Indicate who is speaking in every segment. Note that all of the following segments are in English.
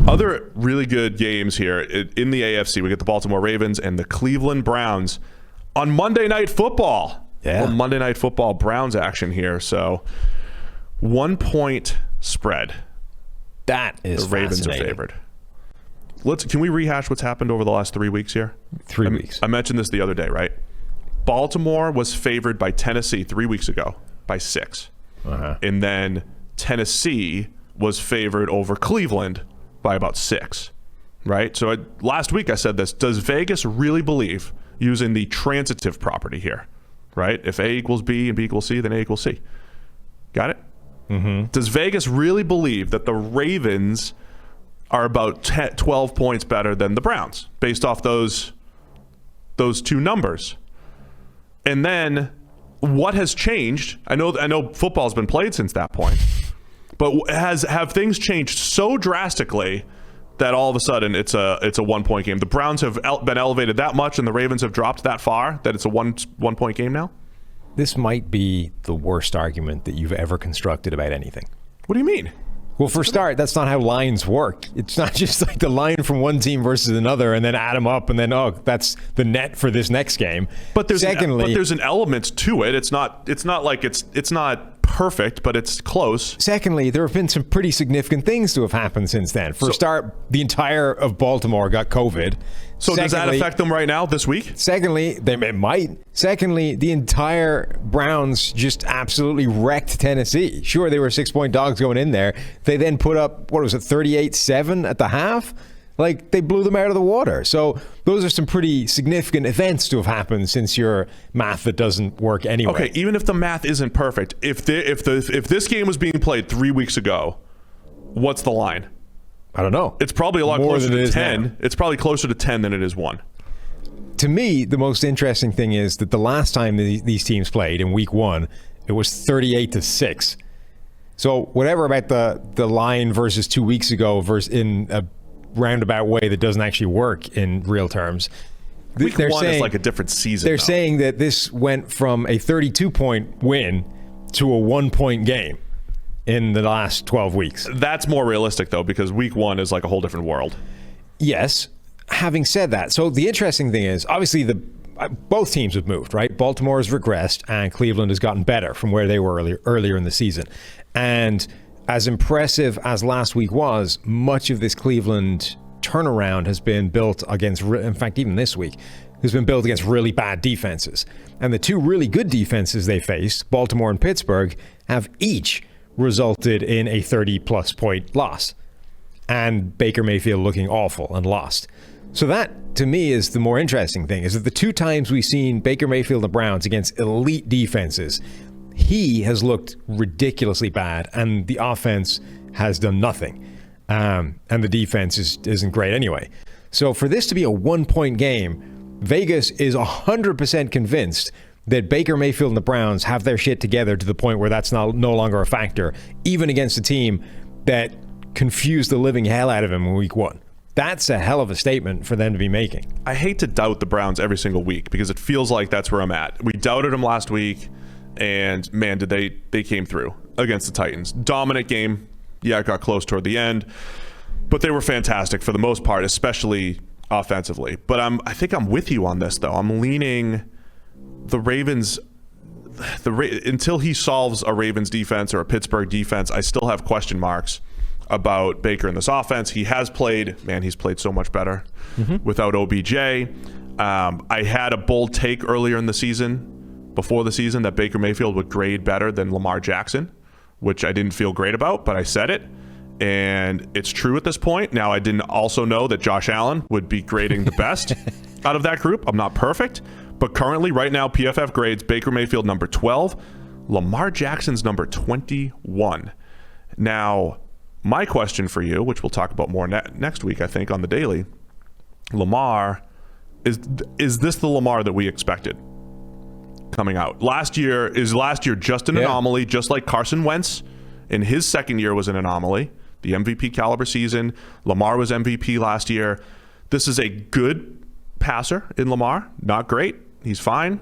Speaker 1: Other really good games here in the AFC. We get the Baltimore Ravens and the Cleveland Browns on Monday Night Football.
Speaker 2: Yeah.
Speaker 1: Well, Monday Night Football Browns action here. So 1 point spread.
Speaker 2: That is
Speaker 1: the Ravens are favored. Can we rehash what's happened over the last 3 weeks here?
Speaker 2: 3 weeks.
Speaker 1: I mentioned this the other day, right? Baltimore was favored by Tennessee 3 weeks ago by 6. And then Tennessee was favored over Cleveland by about 6, right? So last week I said this. Does Vegas really believe, using the transitive property here, right? If A equals B and B equals C, then A equals C. Got it? Mm-hmm. Does Vegas really believe that the Ravens are about 12 points better than the Browns based off those two numbers? And then what has changed? I know football's been played since that point. But have things changed so drastically that all of a sudden it's a 1 point game? The Browns have been elevated that much and the Ravens have dropped that far that it's a one point game now?
Speaker 2: This might be the worst argument that you've ever constructed about anything.
Speaker 1: What do you mean?
Speaker 2: Well, for start, that's not how lines work. It's not just like the line from one team versus another and then add them up and then, that's the net for this next game.
Speaker 1: But there's an element to it. It's not like it's not perfect, but it's close.
Speaker 2: Secondly, there have been some pretty significant things to have happened since then. For start, the entire of Baltimore got COVID.
Speaker 1: So does that affect them right now this week?
Speaker 2: Secondly, it might. Secondly, the entire Browns just absolutely wrecked Tennessee. Sure, they were 6-point dogs going in there. They then put up, 38-7 at the half? Like, they blew them out of the water. So those are some pretty significant events to have happened since your math that doesn't work anyway.
Speaker 1: Okay, even if the math isn't perfect, if this game was being played 3 weeks ago, what's the line?
Speaker 2: I don't know.
Speaker 1: It's probably a lot closer to 10.
Speaker 2: Now.
Speaker 1: It's probably closer to 10 than it is 1.
Speaker 2: To me, the most interesting thing is that the last time these teams played in week 1, it was 38-6. So whatever about the line versus 2 weeks ago versus in a roundabout way that doesn't actually work in real terms.
Speaker 1: Week 1 is like a different season.
Speaker 2: They're saying that this went from a 32-point win to a 1-point game in the last 12 weeks.
Speaker 1: That's more realistic, though, because week 1 is like a whole different world.
Speaker 2: Yes. Having said that, so the interesting thing is, obviously, both teams have moved, right? Baltimore has regressed, and Cleveland has gotten better from where they were earlier in the season. And as impressive as last week was, much of this Cleveland turnaround has been built against, in fact, even this week, has been built against really bad defenses. And the two really good defenses they faced, Baltimore and Pittsburgh, have each resulted in a 30-plus point loss. And Baker Mayfield looking awful and lost. So that, to me, is the more interesting thing, is that the 2 times we've seen Baker Mayfield and the Browns against elite defenses, he has looked ridiculously bad, and the offense has done nothing. And the defense isn't great anyway. So for this to be a 1-point game, Vegas is 100% convinced that Baker Mayfield and the Browns have their shit together to the point where that's no longer a factor, even against a team that confused the living hell out of him in week 1. That's a hell of a statement for them to be making.
Speaker 1: I hate to doubt the Browns every single week because it feels like that's where I'm at. We doubted them last week, and man, did they came through against the Titans. Dominant game. Yeah, it got close toward the end, but they were fantastic for the most part, especially offensively. But I think I'm with you on this, though. I'm leaning the Ravens. Until he solves a Ravens defense or a Pittsburgh defense, I still have question marks about Baker in this offense. He's played so much better without OBJ. I had a bold take earlier in the season, before the season, that Baker Mayfield would grade better than Lamar Jackson, which I didn't feel great about, but I said it. And it's true at this point. Now, I didn't also know that Josh Allen would be grading the best out of that group. I'm not perfect, but currently, right now, PFF grades Baker Mayfield number 12, Lamar Jackson's number 21. Now, my question for you, which we'll talk about more next week, I think, on the Daily, Lamar, is this the Lamar that we expected coming out? Last year just an anomaly, just like Carson Wentz in his second year was an anomaly, the MVP caliber season. Lamar was MVP last year. This is a good passer in Lamar, not great. He's fine.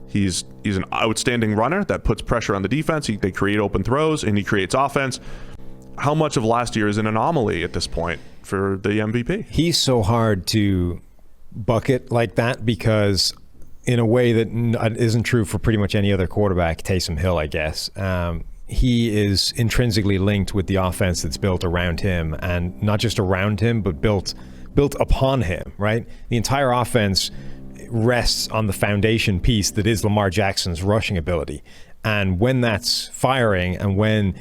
Speaker 1: He's an outstanding runner that puts pressure on the defense. They create open throws, and he creates offense. how much of last year is an anomaly at this point for the MVP?
Speaker 2: He's so hard to bucket like that because in a way that isn't true for pretty much any other quarterback, Taysom Hill, I guess. He is intrinsically linked with the offense that's built around him, and not just around him, but built upon him, right? The entire offense rests on the foundation piece that is Lamar Jackson's rushing ability. And when that's firing and when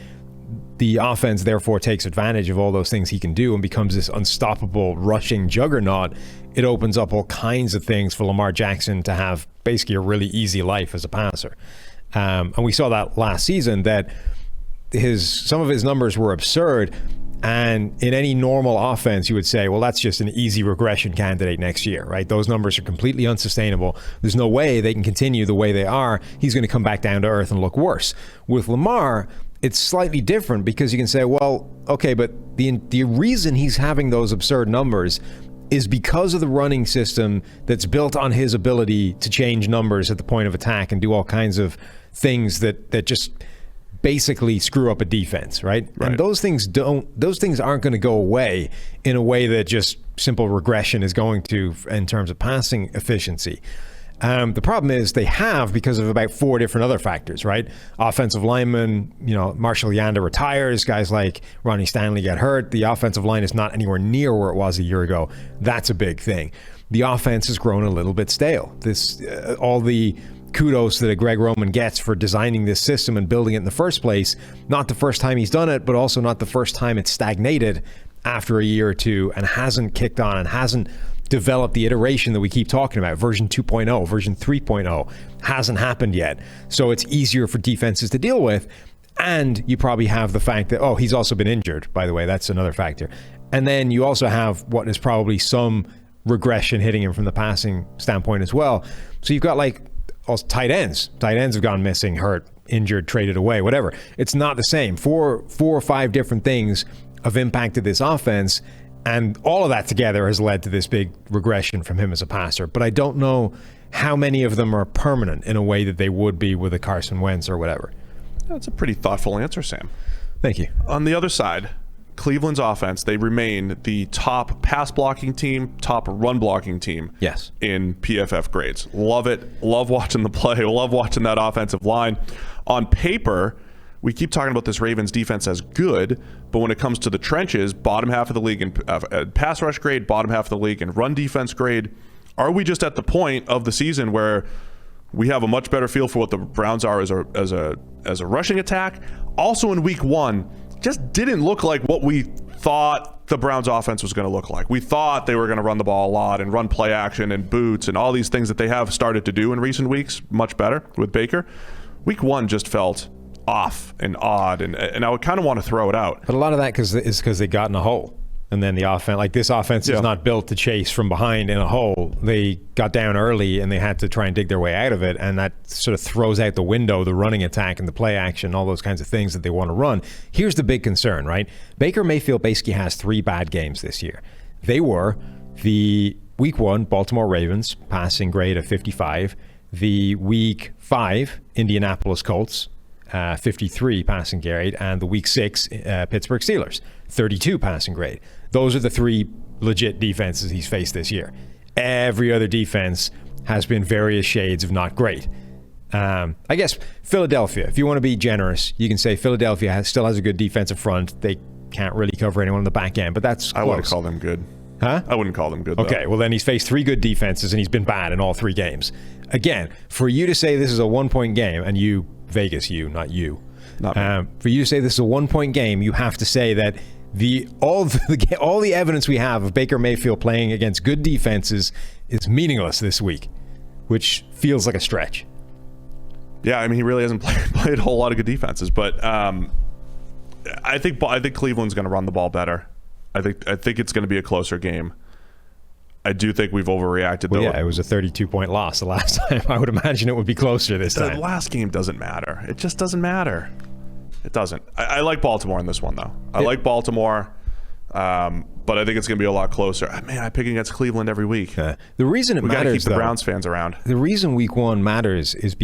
Speaker 2: the offense therefore takes advantage of all those things he can do and becomes this unstoppable rushing juggernaut, it opens up all kinds of things for Lamar Jackson to have basically a really easy life as a passer. And we saw that last season, that some of his numbers were absurd. And in any normal offense, you would say, well, that's just an easy regression candidate next year, right? Those numbers are completely unsustainable. There's no way they can continue the way they are. He's going to come back down to earth and look worse. With Lamar, it's slightly different because you can say, well, okay, but the reason he's having those absurd numbers is because of the running system that's built on his ability to change numbers at the point of attack and do all kinds of things that just basically screw up a defense, right? And those things aren't going to go away in a way that just simple regression is going to in terms of passing efficiency. The problem is they have because of about 4 different other factors, right? Offensive linemen, Marshall Yanda retires, guys like Ronnie Stanley get hurt. The offensive line is not anywhere near where it was a year ago. That's a big thing. The offense has grown a little bit stale. All the kudos that Greg Roman gets for designing this system and building it in the first place, not the first time he's done it, but also not the first time it's stagnated after a year or two and hasn't kicked on and hasn't develop the iteration that we keep talking about. Version 2.0, version 3.0 hasn't happened yet. So it's easier for defenses to deal with. And you probably have the fact that, he's also been injured, by the way. That's another factor. And then you also have what is probably some regression hitting him from the passing standpoint as well. So you've got also tight ends. Tight ends have gone missing, hurt, injured, traded away, whatever. It's not the same. Four or five different things have impacted this offense. And all of that together has led to this big regression from him as a passer. But I don't know how many of them are permanent in a way that they would be with a Carson Wentz or whatever.
Speaker 1: That's a pretty thoughtful answer, Sam.
Speaker 2: Thank you.
Speaker 1: On the other side, Cleveland's offense, they remain the top pass blocking team, top run blocking team in PFF grades. Love it. Love watching the play. Love watching that offensive line. On paper, we keep talking about this Ravens defense as good, but when it comes to the trenches, bottom half of the league in pass rush grade, bottom half of the league in run defense grade, are we just at the point of the season where we have a much better feel for what the Browns are as a rushing attack? Also in week 1, just didn't look like what we thought the Browns offense was going to look like. We thought they were going to run the ball a lot and run play action and boots and all these things that they have started to do in recent weeks much better with Baker. Week 1 just felt off and odd, and I would kind of want to throw it out.
Speaker 2: But a lot of that is because they got in a hole. And then the offense, this offense is not built to chase from behind in a hole. They got down early and they had to try and dig their way out of it. And that sort of throws out the window the running attack and the play action, all those kinds of things that they want to run. Here's the big concern, right? Baker Mayfield basically has 3 bad games this year. They were the week 1 Baltimore Ravens, passing grade of 55. The week 5 Indianapolis Colts, 53 passing grade, and the week 6 Pittsburgh Steelers, 32 passing grade. Those are the 3 legit defenses he's faced this year. Every other defense has been various shades of not great. I guess Philadelphia, if you want to be generous, you can say Philadelphia still has a good defensive front. They can't really cover anyone on the back end, but that's close.
Speaker 1: I wouldn't call them good.
Speaker 2: Huh?
Speaker 1: I wouldn't call them good,
Speaker 2: Okay,
Speaker 1: though.
Speaker 2: well then he's faced 3 good defenses and he's been bad in all 3 games. Again, for you to say this is a 1-point game, and you, Vegas, not you.
Speaker 1: Not me.
Speaker 2: For you to say this is a 1-point game, you have to say that all the evidence we have of Baker Mayfield playing against good defenses is meaningless this week, which feels like a stretch.
Speaker 1: Yeah, I mean, he really hasn't played a whole lot of good defenses, but I think Cleveland's going to run the ball better. I think it's going to be a closer game. I do think we've overreacted, though.
Speaker 2: Well, yeah, it was a 32-point loss the last time. I would imagine it would be closer this time.
Speaker 1: The last game doesn't matter. It just doesn't matter. It doesn't. I like Baltimore in this one, though. I like Baltimore, but but I think it's going to be a lot closer. Man, I pick against Cleveland every week.
Speaker 2: The reason it
Speaker 1: We got to
Speaker 2: matters,
Speaker 1: keep the
Speaker 2: though,
Speaker 1: Browns fans around.
Speaker 2: the reason week one matters is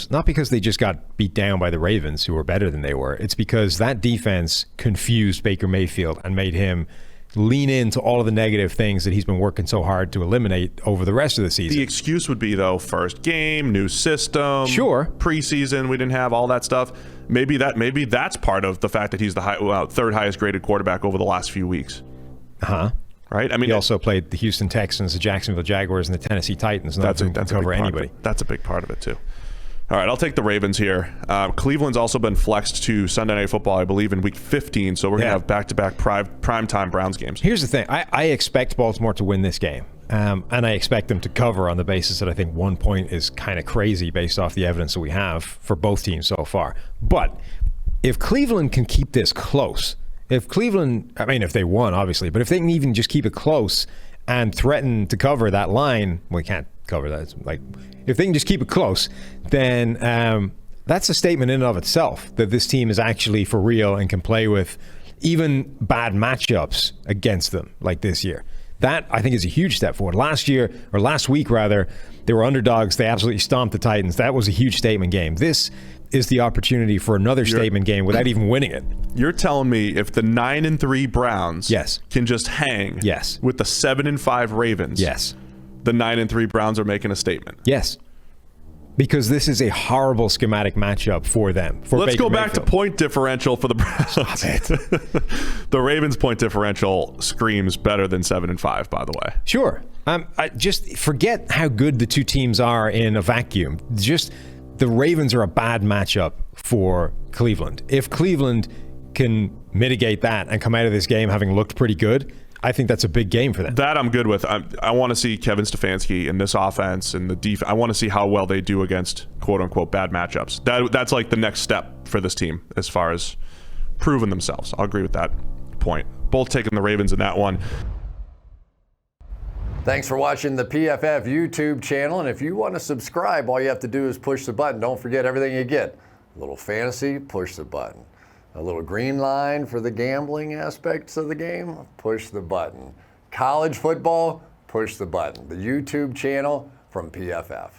Speaker 2: not because they just got beat down by the Ravens, who were better than they were. It's because that defense confused Baker Mayfield and made him lean into all of the negative things that he's been working so hard to eliminate over the rest of the season.
Speaker 1: The excuse would be, though, first game, new system.
Speaker 2: Sure.
Speaker 1: Preseason, we didn't have all that stuff. Maybe that's part of the fact that he's the third highest graded quarterback over the last few weeks.
Speaker 2: Uh-huh.
Speaker 1: Right? I mean,
Speaker 2: He also played the Houston Texans, the Jacksonville Jaguars, and the Tennessee Titans.
Speaker 1: that's
Speaker 2: Nothing can cover anybody.
Speaker 1: That's a big part of it, too. All right, I'll take the Ravens here. Cleveland's also been flexed to Sunday Night Football, I believe, in Week 15, so we're going to have back-to-back primetime Browns games.
Speaker 2: Here's the thing. I expect Baltimore to win this game, and I expect them to cover on the basis that I think 1 point is kind of crazy based off the evidence that we have for both teams so far. But if Cleveland can keep this close, if they won, obviously, but if they can even just keep it close and threaten to cover that line, we can't cover that. If they can just keep it close, then that's a statement in and of itself that this team is actually for real and can play with even bad matchups against them like this year. That, I think, is a huge step forward. Last week, they were underdogs. They absolutely stomped the Titans. That was a huge statement game. This is the opportunity for another statement game without even winning it.
Speaker 1: You're telling me if the 9-3 Browns can just hang with the 7-5 Ravens, the 9-3 Browns are making a statement.
Speaker 2: Yes. Because this is a horrible schematic matchup for them.
Speaker 1: Let's go back to point differential for the Browns.
Speaker 2: Stop it.
Speaker 1: The Ravens' point differential screams better than 7-5, by the way.
Speaker 2: Sure. I just forget how good the two teams are in a vacuum. Just the Ravens are a bad matchup for Cleveland. If Cleveland can mitigate that and come out of this game having looked pretty good, I think that's a big game for them.
Speaker 1: That I'm good with. I want to see Kevin Stefanski in this offense and the defense. I want to see how well they do against quote-unquote bad matchups. That's like the next step for this team as far as proving themselves. I'll agree with that point. Both taking the Ravens in that one.
Speaker 3: Thanks for watching the PFF YouTube channel. And if you want to subscribe, all you have to do is push the button. Don't forget everything you get. A little fantasy, push the button. A little green line for the gambling aspects of the game, push the button. College football, push the button. The YouTube channel from PFF.